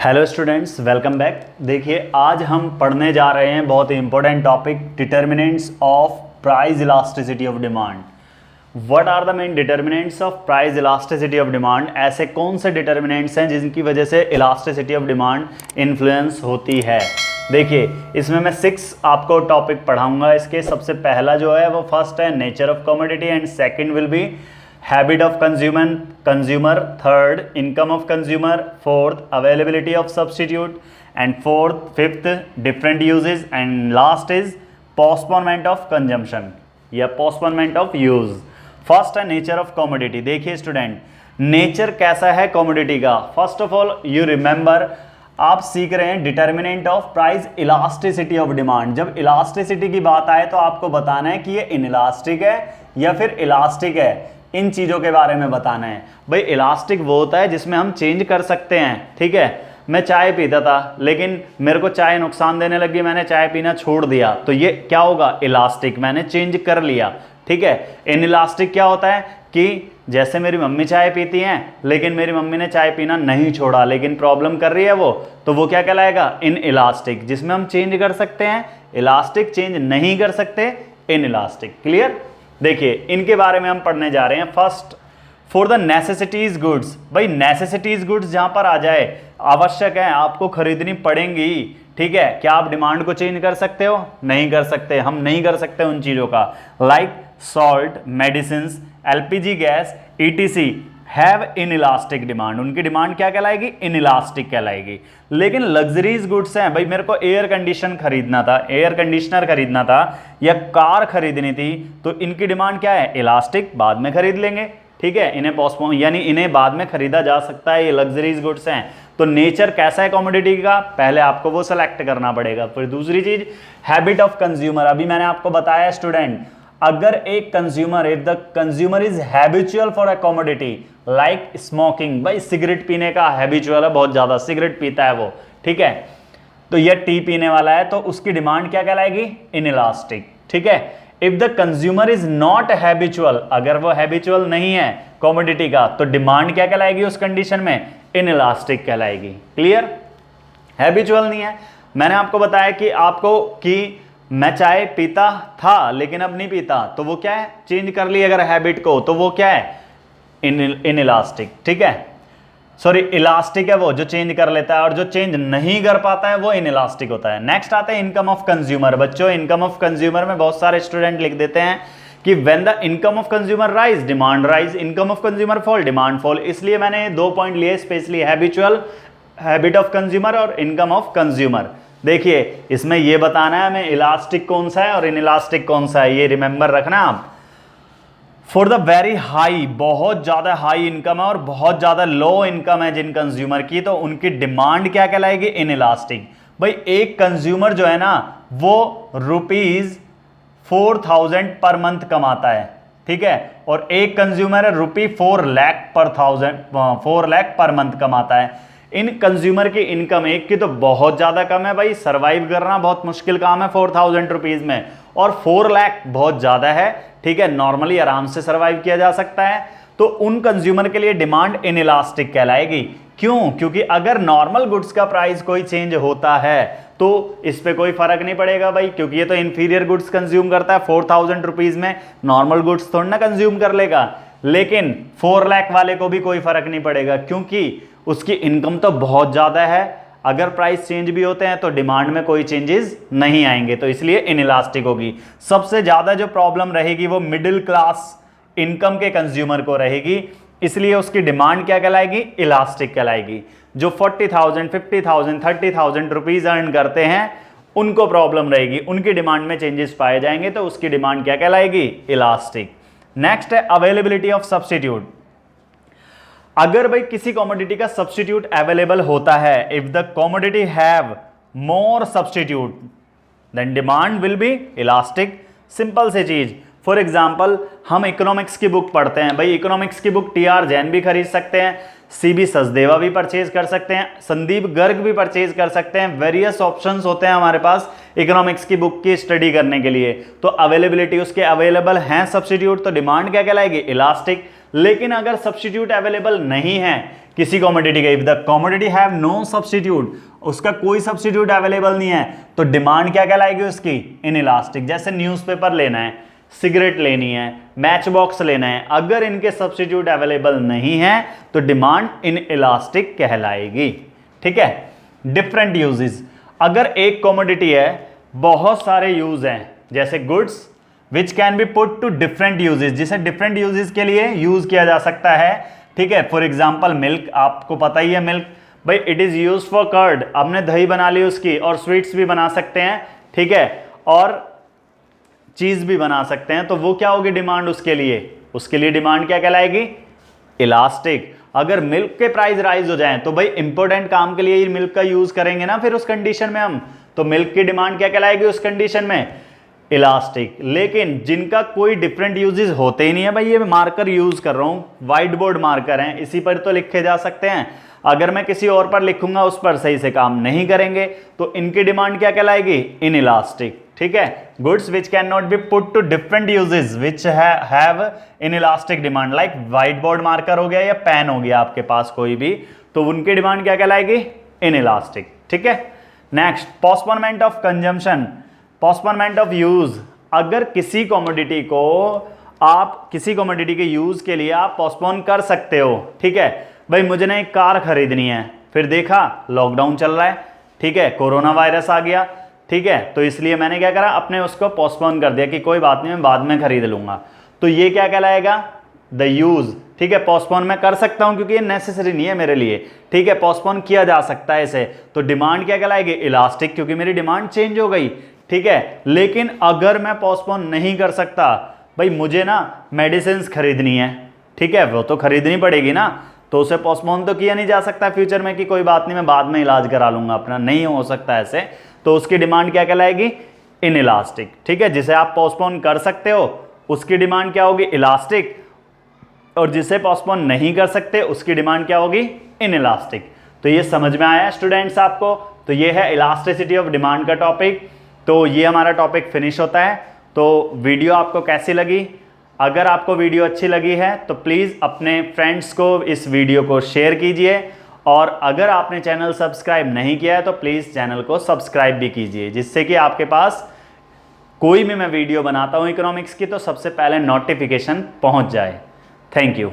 Hello students, welcome back. देखिए, आज हम पढ़ने जा रहे हैं बहुत ही important topic, determinants of price elasticity of demand. What are the main determinants of price elasticity of demand? ऐसे कौन से डिटर्मिनेंट्स हैं जिनकी वजह से इलास्टिसिटी ऑफ डिमांड इन्फ्लुएंस होती है? देखिए, इसमें मैं 6 आपको टॉपिक पढ़ाऊंगा। इसके सबसे पहला जो है वो फर्स्ट है nature of commodity, and second will be habit of consumer, third income of consumer, fourth availability of substitute, and fifth different uses, and last is postponement of consumption या पोस्टपोनमेंट ऑफ यूज। फर्स्ट है nature of commodity. देखिए student, nature कैसा है commodity का? First of all you remember, आप सीख रहे हैं determinant of price elasticity of demand. जब इलास्टिसिटी की बात आए तो आपको बताना है कि ये इनइलास्टिक है या फिर इलास्टिक है। इन चीज़ों के बारे में बताना है। भाई, इलास्टिक वो होता है जिसमें हम चेंज कर सकते हैं। ठीक है, मैं चाय पीता था लेकिन मेरे को चाय नुकसान देने लगी, मैंने चाय पीना छोड़ दिया, तो ये क्या होगा? इलास्टिक, मैंने चेंज कर लिया। ठीक है। इनइलास्टिक क्या होता है कि जैसे मेरी मम्मी चाय पीती हैं लेकिन मेरी मम्मी ने चाय पीना नहीं छोड़ा, लेकिन प्रॉब्लम कर रही है वो, तो वो क्या कहलाएगा? इनइलास्टिक, जिसमें हम चेंज कर सकते हैं। इलास्टिक चेंज नहीं कर सकते, इनइलास्टिक। क्लियर? देखिए, इनके बारे में हम पढ़ने जा रहे हैं। First, for the necessities goods. भाई, नेसेसिटीज गुड्स जहां पर आ जाए, आवश्यक है, आपको खरीदनी पड़ेंगी। ठीक है, क्या आप डिमांड को चेंज कर सकते हो? नहीं कर सकते, हम नहीं कर सकते उन चीजों का। Like salt, medicine, LPG gas, etc have inelastic demand. उनकी डिमांड क्या कहलाएगी? इनइलास्टिक कहलाएगी। लेकिन लग्जरीज गुड्स हैं, भाई मेरे को एयर कंडीशन खरीदना था, एयर कंडीशनर खरीदना था या कार खरीदनी थी, तो इनकी डिमांड क्या है? इलास्टिक, बाद में खरीद लेंगे। ठीक है, इन्हें पोस्टपोन यानी इन्हें बाद में खरीदा जा सकता है, ये लग्जरीज गुड्स हैं। तो नेचर कैसा है कमोडिटी का, पहले आपको वो सेलेक्ट करना पड़ेगा। फिर दूसरी चीज, हैबिट ऑफ कंज्यूमर। अभी मैंने आपको बताया स्टूडेंट, अगर एक consumer, if the consumer is habitual for a commodity like smoking, भाई सिगरेट पीने का हैबिचुअल है, बहुत ज्यादा सिगरेट पीता है वो, ठीक है, तो यह टी पीने वाला है, तो उसकी डिमांड क्या कहलाएगी? इनइलास्टिक। ठीक है। If the consumer is not habitual, अगर वो हैबिचुअल नहीं है कमोडिटी का, तो डिमांड क्या कहलाएगी उस कंडीशन में? इनइलास्टिक कहलाएगी। क्लियर? हैबिचुअल नहीं है। मैंने आपको बताया कि मैं चाय पीता था लेकिन अब नहीं पीता, तो वो क्या है? चेंज कर ली अगर हैबिट को, तो वो क्या है? इनइलास्टिक। ठीक है, सॉरी, इलास्टिक है वो जो चेंज कर लेता है, और जो चेंज नहीं कर पाता है वो इनइलास्टिक होता है। नेक्स्ट आता है इनकम ऑफ कंज्यूमर। बच्चों, इनकम ऑफ कंज्यूमर में बहुत सारे स्टूडेंट लिख देते हैं कि when the income of consumer rise, demand rise, income of consumer fall, demand fall. इसलिए मैंने 2 पॉइंट लिए specially, habitual, habit of consumer और इनकम ऑफ कंज्यूमर। देखिए, इसमें यह बताना है हमें इलास्टिक कौन सा है और इनइलास्टिक कौन सा है, ये रिमेंबर रखना आप। फॉर द वेरी हाई, बहुत ज्यादा हाई इनकम है और बहुत ज्यादा लो इनकम है जिन कंज्यूमर की, तो उनकी डिमांड क्या कहलाएगी? इनइलास्टिक। भाई, एक कंज्यूमर जो है ना, वो ₹4000 पर मंथ कमाता है। ठीक है, और एक कंज्यूमर है ₹4 लाख पर मंथ कमाता है। इन कंज्यूमर की इनकम एक की तो बहुत ज्यादा कम है, भाई सरवाइव करना बहुत मुश्किल काम है 4000 रुपीज में, और 4 लाख बहुत ज्यादा है। ठीक है, नॉर्मली आराम से सरवाइव किया जा सकता है, तो उन कंज्यूमर के लिए डिमांड इनइलास्टिक कहलाएगी। क्यों? क्योंकि अगर नॉर्मल गुड्स का प्राइस कोई चेंज होता है तो इस पे कोई फर्क नहीं पड़ेगा भाई, क्योंकि ये तो इंफीरियर गुड्स कंज्यूम करता है। 4000 रुपीज में नॉर्मल गुड्स थोड़ा ना कंज्यूम कर लेगा, लेकिन 4 लाख वाले को भी कोई फर्क नहीं पड़ेगा, क्योंकि उसकी इनकम तो बहुत ज्यादा है। अगर प्राइस चेंज भी होते हैं तो डिमांड में कोई चेंजेस नहीं आएंगे, तो इसलिए इनइलास्टिक होगी। सबसे ज्यादा जो प्रॉब्लम रहेगी वो मिडिल क्लास इनकम के कंज्यूमर को रहेगी, इसलिए उसकी डिमांड क्या कहलाएगी? इलास्टिक कहलाएगी। जो 40,000, 50,000, 30,000 रुपीज अर्न करते हैं उनको प्रॉब्लम रहेगी, उनकी डिमांड में चेंजेस पाए जाएंगे, तो उसकी डिमांड क्या कहलाएगी? इलास्टिक। नेक्स्ट है अवेलेबिलिटी ऑफ सब्स्टिट्यूट। अगर भाई किसी कमोडिटी का सब्स्टिट्यूट अवेलेबल होता है, if the commodity have more substitute then demand will be elastic. Simple सी चीज, फॉर एग्जाम्पल हम इकोनॉमिक्स की बुक पढ़ते हैं, भाई इकोनॉमिक्स की बुक टी.आर. जैन भी खरीद सकते हैं, सी.बी. सचदेवा भी परचेज कर सकते हैं, संदीप गर्ग भी परचेज कर सकते हैं। वेरियस ऑप्शंस होते हैं हमारे पास इकोनॉमिक्स की बुक की स्टडी करने के लिए। तो अवेलेबिलिटी उसके अवेलेबल हैं सब्स्टिट्यूट, तो डिमांड क्या कहलाएगी? इलास्टिक। लेकिन अगर सब्स्टिट्यूट अवेलेबल नहीं है, किसी कमोडिटी का, if the commodity have no substitute, उसका कोई सब्स्टिट्यूट अवेलेबल नहीं है, तो डिमांड क्या कहलाएगी उसकी, इनइलास्टिक। जैसे न्यूज़पेपर लेना है, सिगरेट लेनी है, मैच बॉक्स लेना है, अगर इनके सब्स्टिट्यूट अवेलेबल नहीं है तो डिमांड इनइलास्टिक कहलाएगी। ठीक है। डिफरेंट यूजेस, अगर एक कमोडिटी है बहुत सारे यूज हैं, जैसे goods which can be put to different uses, जिसे डिफरेंट यूजेस के लिए यूज किया जा सकता है। ठीक है। फॉर एग्जाम्पल मिल्क, आपको पता ही है मिल्क भाई, it is use for curd, आपने दही बना ली उसकी, और स्वीट्स भी बना सकते हैं। ठीक है। और चीज भी बना सकते हैं, तो वो क्या होगी डिमांड उसके लिए डिमांड क्या कहलाएगी, इलास्टिक। अगर मिल्क के प्राइस राइज हो जाएं तो भाई इंपॉर्टेंट काम के लिए ही मिल्क का यूज करेंगे ना, फिर उस कंडीशन में हम, तो मिल्क की डिमांड क्या कहलाएगी उस कंडीशन में, इलास्टिक। लेकिन जिनका कोई डिफरेंट यूजेस होते ही नहीं है, भाई ये मार्कर यूज कर रहा हूं, व्हाइट बोर्ड मार्कर हैं, इसी पर तो लिखे जा सकते हैं, अगर मैं किसी और पर लिखूंगा उस पर सही से काम नहीं करेंगे, तो इनकी डिमांड क्या कहलाएगी, इनइलास्टिक। ठीक है। Goods which can not be put to different uses which have inelastic demand, like white board marker हो गया या पेन हो गया आपके पास कोई भी, तो उनकी डिमांड क्या कहलाएगी, इनइलास्टिक। ठीक है। Next, postponement of consumption, postponement of use, अगर किसी कमोडिटी को आप, किसी कमोडिटी के यूज के लिए आप पोस्टपोन कर सकते हो। ठीक है। भाई मुझे ना एक कार खरीदनी है, फिर देखा लॉकडाउन चल रहा है, ठीक है, कोरोना वायरस आ गया, ठीक है, तो इसलिए मैंने क्या करा, अपने उसको पोस्टपोन कर दिया कि कोई बात नहीं मैं बाद में खरीद लूंगा, तो ये क्या कहलाएगा, द यूज। ठीक है। पोस्टपोन मैं कर सकता हूं क्योंकि ये नेसेसरी नहीं है मेरे लिए। ठीक है। पोस्टपोन किया जा सकता है इसे, तो डिमांड क्या कहलाएगी, इलास्टिक, क्योंकि मेरी डिमांड चेंज हो गई। ठीक है। लेकिन अगर मैं पोस्टपोन नहीं कर सकता, भाई मुझे ना मेडिसिन खरीदनी है, ठीक है, वो तो खरीदनी पड़ेगी ना, तो उसे पोस्टपोन तो किया नहीं जा सकता फ्यूचर में कि कोई बात नहीं मैं बाद में इलाज करा लूंगा अपना, नहीं हो सकता ऐसे, तो उसकी डिमांड क्या कहलाएगी, इनइलास्टिक। ठीक है। जिसे आप पोस्टपोन कर सकते हो उसकी डिमांड क्या होगी, इलास्टिक, और जिसे पोस्टपोन नहीं कर सकते उसकी डिमांड क्या होगी, इनइलास्टिक। तो ये समझ में आया स्टूडेंट्स आपको, तो ये है इलास्टिसिटी ऑफ डिमांड का टॉपिक। तो ये हमारा टॉपिक फिनिश होता है। तो वीडियो आपको कैसी लगी, अगर आपको वीडियो अच्छी लगी है तो प्लीज़ अपने फ्रेंड्स को इस वीडियो को शेयर कीजिए, और अगर आपने चैनल सब्सक्राइब नहीं किया है तो प्लीज़ चैनल को सब्सक्राइब भी कीजिए, जिससे कि आपके पास कोई भी मैं वीडियो बनाता हूँ इकोनॉमिक्स की तो सबसे पहले नोटिफिकेशन पहुँच जाए। Thank you.